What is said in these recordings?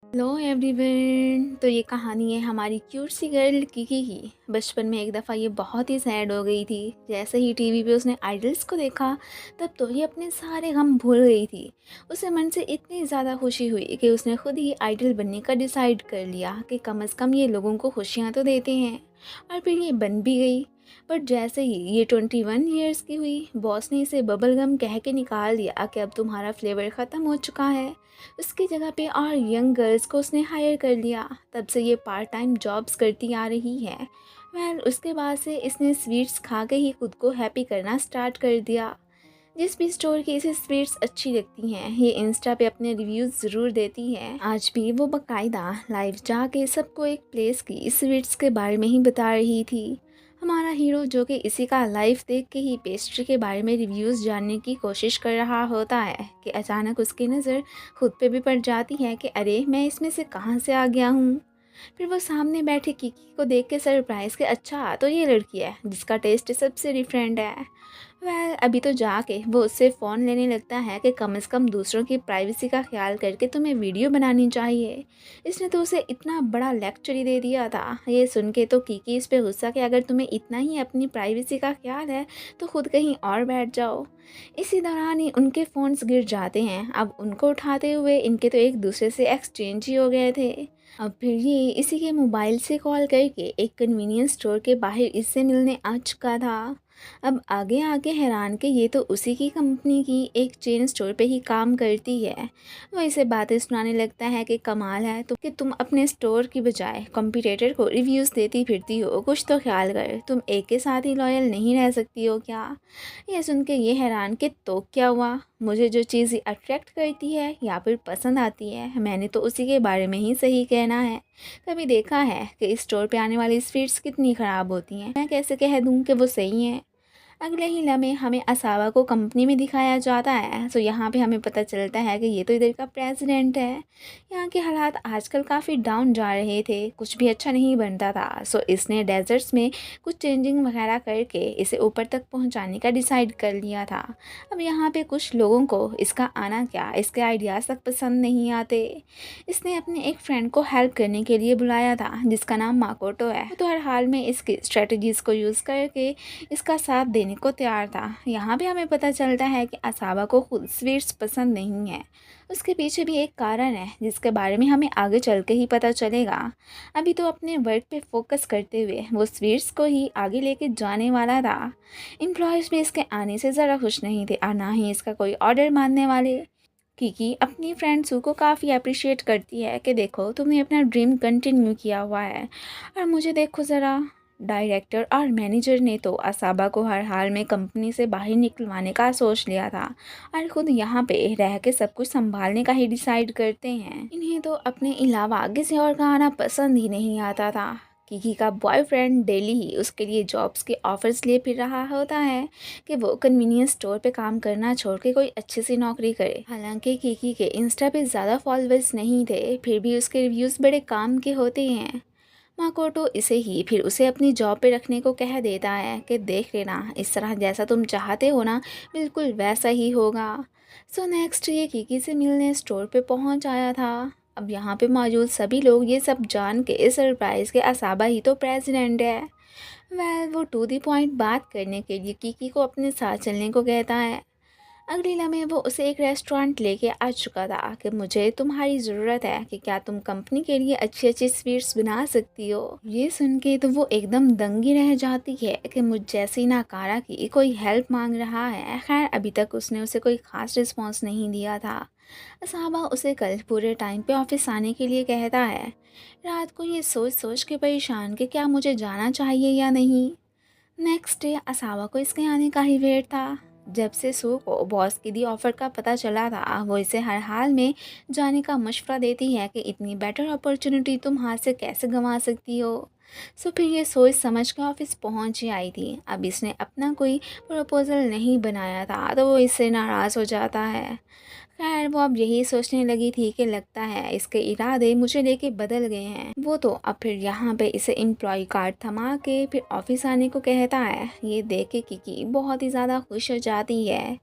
Hello everyone. तो ये कहानी है हमारी क्यूट सी गर्ल किकी की। बचपन में एक दफ़ा ये बहुत ही सैड हो गई थी। जैसे ही टीवी पे उसने आइडल्स को देखा तब तो ये अपने सारे गम भूल गई थी। उसे मन से इतनी ज़्यादा खुशी हुई कि उसने खुद ही आइडल बनने का डिसाइड कर लिया कि कम से कम ये लोगों को खुशियाँ तो देते हैं। और फिर ये बन भी गई। बट जैसे ही ये 21 ईयर्स की हुई, बॉस ने इसे बबल गम कह के निकाल दिया कि अब तुम्हारा फ्लेवर ख़त्म हो चुका है। उसकी जगह पे और यंग गर्ल्स को उसने हायर कर लिया। तब से ये पार्ट टाइम जॉब्स करती आ रही है। उसके बाद से इसने स्वीट्स खा के ही खुद को हैप्पी करना स्टार्ट कर दिया। जिस भी स्टोर की इसे स्वीट्स अच्छी लगती हैं, ये इंस्टा पे अपने रिव्यूज़ ज़रूर देती है। आज भी वो बाकायदा लाइव जाके सबको एक प्लेस की स्वीट्स के बारे में ही बता रही थी। हमारा हीरो जो कि इसी का लाइव देख के ही पेस्ट्री के बारे में रिव्यूज़ जानने की कोशिश कर रहा होता है कि अचानक उसकी नज़र खुद पे भी पड़ जाती है कि अरे मैं इसमें से कहाँ से आ गया हूँ। फिर वो सामने बैठे किकी को देख के सरप्राइज कि अच्छा तो ये लड़की है जिसका टेस्ट सबसे डिफरेंट है। अभी तो जाके वो उससे फ़ोन लेने लगता है कि कम से कम दूसरों की प्राइवेसी का ख्याल करके तुम्हें वीडियो बनानी चाहिए। इसने तो उसे इतना बड़ा लेक्चर ही दे दिया था। ये सुन के तो किकी इस पे गुस्सा कि अगर तुम्हें इतना ही अपनी प्राइवेसी का ख्याल है तो खुद कहीं और बैठ जाओ। इसी दौरान ही उनके फ़ोन्स गिर जाते हैं। अब उनको उठाते हुए इनके तो एक दूसरे से एक्सचेंज ही हो गए थे। अब फिर ये इसी के मोबाइल से कॉल करके एक कन्वीनियंस स्टोर के बाहर इससे मिलने आ चुका था। अब आगे आगे हैरान कि ये तो उसी की कंपनी की एक चेन स्टोर पे ही काम करती है। वो इसे बातें सुनाने लगता है कि कमाल है तो कि तुम अपने स्टोर की बजाय कंपटीटर को रिव्यूज़ देती फिरती हो। कुछ तो ख्याल कर, तुम एक के साथ ही लॉयल नहीं रह सकती हो क्या? ये सुन के ये हैरान कि तो क्या हुआ, मुझे जो चीज़ अट्रैक्ट करती है या फिर पसंद आती है मैंने तो उसी के बारे में ही सही कहना है। कभी देखा है कि इस स्टोर पे आने वाली स्वीट्स कितनी ख़राब होती हैं? मैं कैसे कह दूँ कि वो सही हैं? अगले ही लम्हे हमें असावा को कंपनी में दिखाया जाता है। सो यहाँ पे हमें पता चलता है कि ये तो इधर का प्रेसिडेंट है। यहाँ के हालात आजकल काफ़ी डाउन जा रहे थे, कुछ भी अच्छा नहीं बनता था। सो इसने डेजर्ट्स में कुछ चेंजिंग वगैरह करके इसे ऊपर तक पहुँचाने का डिसाइड कर लिया था। अब यहाँ पे कुछ लोगों को इसका आना क्या, इसके आइडियाज़ तक पसंद नहीं आते। इसने अपने एक फ्रेंड को हेल्प करने के लिए बुलाया था जिसका नाम माकोटो है। वो तो हर हाल में इसकी स्ट्रेटजीज़ को यूज़ करके इसका साथ देने को तैयार था। यहाँ भी हमें पता चलता है कि असावा को खुद स्वीट्स पसंद नहीं है। उसके पीछे भी एक कारण है जिसके बारे में हमें आगे चल के ही पता चलेगा। अभी तो अपने वर्क पे फोकस करते हुए वो स्वीट्स को ही आगे लेके जाने वाला था। एम्प्लॉयज़ भी इसके आने से ज़रा खुश नहीं थे और ना ही इसका कोई ऑर्डर मानने वाले। किकी अपनी फ्रेंड सू को काफ़ी अप्रिशिएट करती है कि देखो तुमने अपना ड्रीम कंटिन्यू किया हुआ है और मुझे देखो ज़रा। डायरेक्टर और मैनेजर ने तो असाबा को हर हाल में कंपनी से बाहर निकलवाने का सोच लिया था और खुद यहाँ पे रह के सब कुछ संभालने का ही डिसाइड करते हैं। इन्हें तो अपने अलावा किसी और का आना पसंद ही नहीं आता था। किकी का बॉयफ्रेंड डेली ही उसके लिए जॉब्स के ऑफर्स लिए फिर रहा होता है कि वो कन्वीनियंस स्टोर पे काम करना छोड़ के कोई अच्छी सी नौकरी करे। हालांकि किकी के इंस्टा पे ज़्यादा फॉलोअर्स नहीं थे, फिर भी उसके रिव्यूज़ बड़े काम के होते हैं। माकोटो इसे ही फिर उसे अपनी जॉब पे रखने को कह देता है कि देख लेना, इस तरह जैसा तुम चाहते हो ना बिल्कुल वैसा ही होगा। सो नेक्स्ट ये किकी से मिलने स्टोर पे पहुंच आया था। अब यहाँ पे मौजूद सभी लोग ये सब जान के सरप्राइज के असाबा ही तो प्रेसिडेंट है। वो टू दी पॉइंट बात करने के लिए किकी को अपने साथ चलने को कहता है। अगले लम्हे वो उसे एक रेस्टोरेंट लेके आ चुका था कि मुझे तुम्हारी ज़रूरत है कि क्या तुम कंपनी के लिए अच्छी अच्छी स्वीट्स बना सकती हो। ये सुन के तो वो एकदम दंगी रह जाती है कि मुझ जैसी नाकारा की कोई हेल्प मांग रहा है। खैर अभी तक उसने उसे कोई ख़ास रिस्पॉन्स नहीं दिया था। असाबा उसे कल पूरे टाइम पे ऑफिस आने के लिए कहता है। रात को ये सोच सोच के परेशान कि क्या मुझे जाना चाहिए या नहीं। नेक्स्ट डे असावा को इसके आने का ही वेट था। जब से सू को बॉस की दी ऑफ़र का पता चला था, वो इसे हर हाल में जाने का मशवरा देती है कि इतनी बेटर अपॉर्चुनिटी तुम हाथ से कैसे गंवा सकती हो। सो फिर ये सोच समझ के ऑफिस पहुंच ही आई थी। अब इसने अपना कोई प्रपोज़ल नहीं बनाया था तो वो इससे नाराज़ हो जाता है। खैर वो अब यही सोचने लगी थी कि लगता है इसके इरादे मुझे लेके बदल गए हैं। वो तो अब फिर यहाँ पे इसे एम्प्लॉय कार्ड थमा के फिर ऑफिस आने को कहता है। ये देख के किकी बहुत ही ज़्यादा खुश हो जाती है।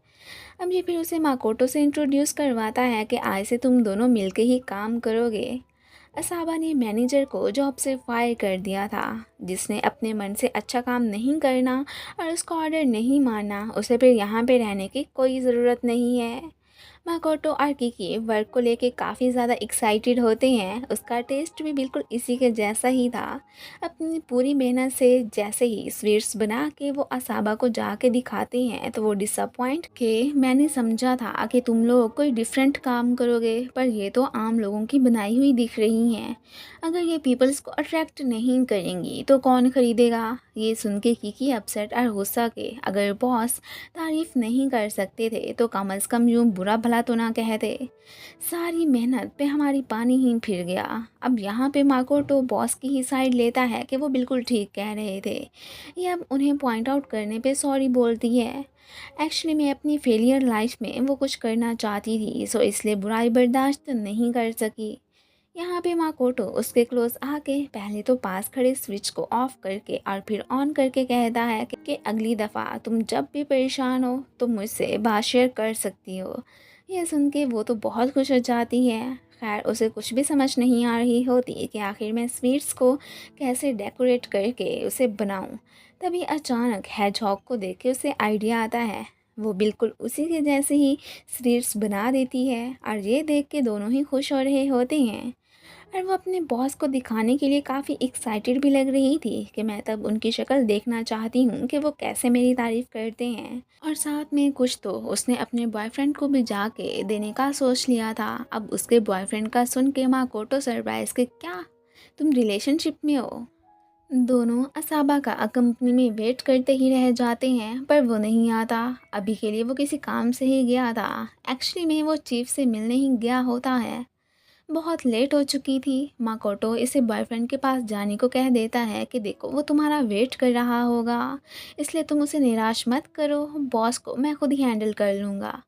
अब ये फिर उसे माकोटो से इंट्रोड्यूस करवाता है कि आज से तुम दोनों मिलके ही काम करोगे। असाबा ने मैनेजर को जॉब से फायर कर दिया था। जिसने अपने मन से अच्छा काम नहीं करना और उसका ऑर्डर नहीं मानना, उसे फिर यहाँ पे रहने की कोई ज़रूरत नहीं है। माकोटो और किकी वर्क को लेके काफ़ी ज़्यादा एक्साइटेड होते हैं। उसका टेस्ट भी बिल्कुल इसी के जैसा ही था। अपनी पूरी मेहनत से जैसे ही स्वीट्स बना के वो असाबा को जाके दिखाते हैं तो वो डिसअपॉइंट के मैंने समझा था कि तुम लोग कोई डिफरेंट काम करोगे, पर ये तो आम लोगों की बनाई हुई दिख रही हैं। अगर ये पीपल्स को अट्रैक्ट नहीं करेंगी तो कौन खरीदेगा। ये सुन के किकी अपसेट और गुस्सा के अगर बॉस तारीफ नहीं कर सकते थे तो कम अज़ कम यूँ बुरा भला तो ना कहते। सारी मेहनत पे हमारी पानी ही फिर गया। अब यहाँ पे माकोटो बॉस की ही साइड लेता है कि वो बिल्कुल ठीक कह रहे थे। ये अब उन्हें पॉइंट आउट करने पे सॉरी बोलती है। एक्चुअली मैं अपनी फेलियर लाइफ में वो कुछ करना चाहती थी, सो इसलिए बुराई बर्दाश्त नहीं कर सकी। यहाँ पे माकोटो उसके क्लोज आके पहले तो पास खड़े स्विच को ऑफ करके और फिर ऑन करके कहता है कि अगली दफ़ा तुम जब भी परेशान हो तो मुझसे बात शेयर कर सकती हो। यह सुन के वो तो बहुत खुश हो जाती है। खैर उसे कुछ भी समझ नहीं आ रही होती कि आखिर मैं स्वीट्स को कैसे डेकोरेट करके उसे बनाऊं। तभी अचानक हैजहॉग को देख के उसे आइडिया आता है। वो बिल्कुल उसी के जैसे ही स्वीट्स बना देती है और ये देख के दोनों ही खुश हो रहे होते हैं। और वो अपने बॉस को दिखाने के लिए काफ़ी एक्साइटेड भी लग रही थी कि मैं तब उनकी शक्ल देखना चाहती हूँ कि वो कैसे मेरी तारीफ़ करते हैं। और साथ में कुछ तो उसने अपने बॉयफ्रेंड को भी जाके देने का सोच लिया था। अब उसके बॉयफ्रेंड का सुन के माकोटो सरप्राइज के क्या तुम रिलेशनशिप में हो। दोनों असाबा का कंपनी में वेट करते ही रह जाते हैं, पर वो नहीं आता। अभी के लिए वो किसी काम से ही गया था। एक्चुअली में वो चीफ से मिलने ही गया होता है। बहुत लेट हो चुकी थी। माकोटो इसे बॉयफ्रेंड के पास जाने को कह देता है कि देखो वो तुम्हारा वेट कर रहा होगा, इसलिए तुम उसे निराश मत करो, बॉस को मैं खुद ही हैंडल कर लूँगा।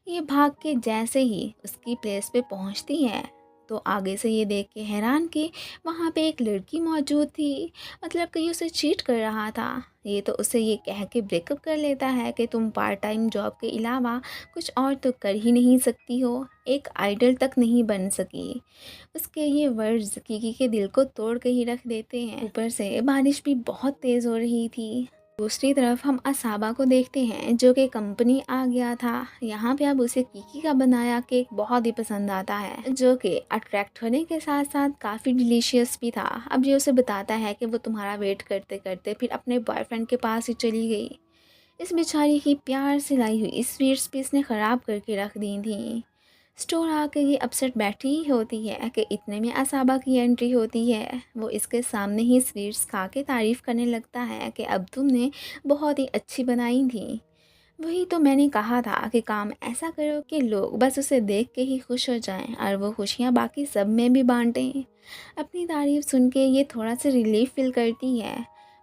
ये भाग के जैसे ही उसकी प्लेस पे पहुंचती है तो आगे से ये देख के हैरान कि वहाँ पे एक लड़की मौजूद थी। मतलब कि ये उसे चीट कर रहा था। ये तो उसे ये कह के ब्रेकअप कर लेता है कि तुम पार्ट टाइम जॉब के अलावा कुछ और तो कर ही नहीं सकती हो, एक आइडल तक नहीं बन सकी। उसके ये वर्ड्स किकी के दिल को तोड़ के ही रख देते हैं। ऊपर से बारिश भी बहुत तेज़ हो रही थी। दूसरी तरफ हम असाबा को देखते हैं जो कि कंपनी आ गया था। यहाँ पे अब उसे किकी का बनाया केक बहुत ही पसंद आता है, जो कि अट्रैक्ट होने के साथ साथ काफ़ी डिलीशियस भी था। अब ये उसे बताता है कि वो तुम्हारा वेट करते करते फिर अपने बॉयफ्रेंड के पास ही चली गई। इस बेचारी की प्यार से लाई हुई स्वीट्स भी इसने ख़राब करके रख दी थी। स्टोर आके ये अपसेट बैठी ही होती है कि इतने में असाबा की एंट्री होती है। वो इसके सामने ही स्वीट्स खा के तारीफ़ करने लगता है कि अब तुमने बहुत ही अच्छी बनाई थी। वही तो मैंने कहा था कि काम ऐसा करो कि लोग बस उसे देख के ही खुश हो जाएं और वो खुशियाँ बाकी सब में भी बांटें। अपनी तारीफ़ सुन के ये थोड़ा सा रिलीफ फील करती है।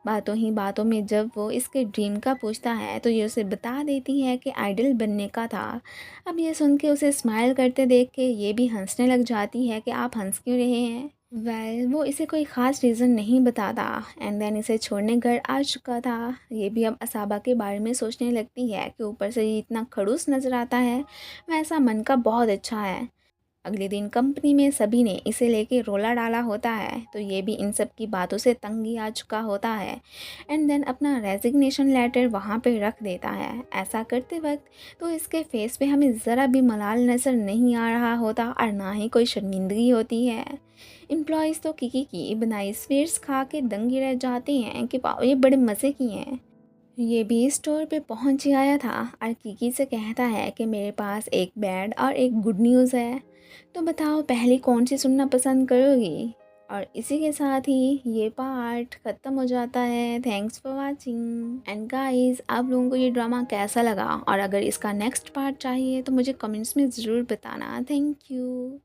बातों ही बातों में जब वो इसके ड्रीम का पूछता है तो ये उसे बता देती है कि आइडल बनने का था। अब ये सुन के उसे स्माइल करते देख के ये भी हंसने लग जाती है कि आप हंस क्यों रहे हैं। वो इसे कोई ख़ास रीज़न नहीं बताता। एंड देन इसे छोड़ने घर आ चुका था। ये भी अब असाबा के बारे में सोचने लगती है कि ऊपर से ये इतना खड़ूस नज़र आता है, वैसा मन का बहुत अच्छा है। अगले दिन कंपनी में सभी ने इसे लेके रोला डाला होता है तो ये भी इन सब की बातों से तंग ही आ चुका होता है। एंड देन अपना रेजिग्नेशन लेटर वहाँ पे रख देता है। ऐसा करते वक्त तो इसके फेस पे हमें ज़रा भी मलाल नज़र नहीं आ रहा होता और ना ही कोई शर्मिंदगी होती है। एम्प्लॉयज़ तो किकी की बनाई स्वीट्स खा के दंगे रह जाते हैं कि वाह ये बड़े मज़े की हैं। ये भी स्टोर पे पहुंच ही आया था और किकी से कहता है कि मेरे पास एक बैड और एक गुड न्यूज़ है, तो बताओ पहले कौन सी सुनना पसंद करोगी। और इसी के साथ ही ये पार्ट ख़त्म हो जाता है। Thanks for watching and guys, आप लोगों को ये ड्रामा कैसा लगा और अगर इसका नेक्स्ट पार्ट चाहिए तो मुझे कमेंट्स में ज़रूर बताना। Thank you.